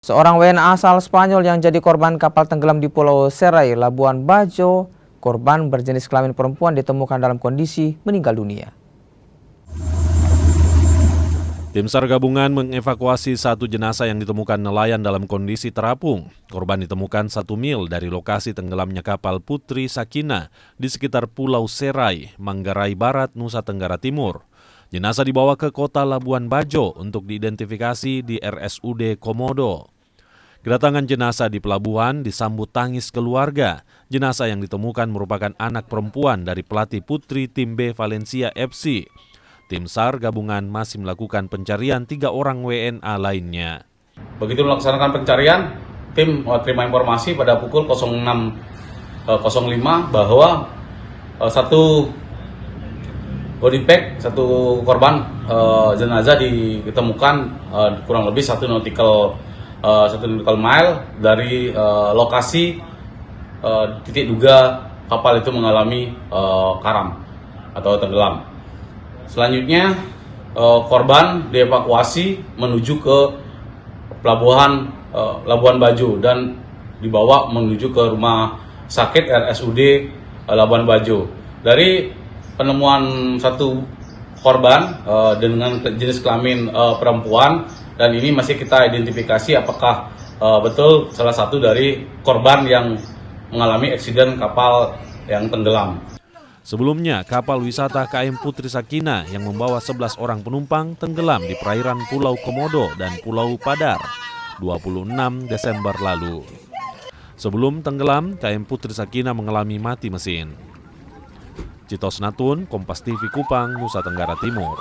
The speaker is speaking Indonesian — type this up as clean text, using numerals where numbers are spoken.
Seorang WNA asal Spanyol yang jadi korban kapal tenggelam di Pulau Serai, Labuan Bajo, korban berjenis kelamin perempuan ditemukan dalam kondisi meninggal dunia. Tim SAR gabungan mengevakuasi satu jenazah yang ditemukan nelayan dalam kondisi terapung. Korban ditemukan 1 mil dari lokasi tenggelamnya kapal Putri Sakina di sekitar Pulau Serai, Manggarai Barat, Nusa Tenggara Timur. Jenazah dibawa ke kota Labuan Bajo untuk diidentifikasi di RSUD Komodo. Kedatangan jenazah di pelabuhan disambut tangis keluarga. Jenazah yang ditemukan merupakan anak perempuan dari pelatih putri tim B Valencia FC. Tim SAR gabungan masih melakukan pencarian 3 orang WNA lainnya. Begitu melaksanakan pencarian, tim terima informasi pada pukul 06.05 bahwa satu body bag, satu korban jenazah ditemukan kurang lebih 1 nautical mile dari lokasi titik duga kapal itu mengalami karam atau tenggelam. Selanjutnya korban dievakuasi menuju ke pelabuhan Labuan Bajo dan dibawa menuju ke rumah sakit RSUD Labuan Bajo. Dari penemuan satu korban dengan jenis kelamin perempuan, dan ini masih kita identifikasi apakah betul salah satu dari korban yang mengalami eksiden kapal yang tenggelam. Sebelumnya, kapal wisata KM Putri Sakina yang membawa 11 orang penumpang tenggelam di perairan Pulau Komodo dan Pulau Padar 26 Desember lalu. Sebelum tenggelam, KM Putri Sakina mengalami mati mesin. Citos Natun, Kompas TV Kupang, Nusa Tenggara Timur.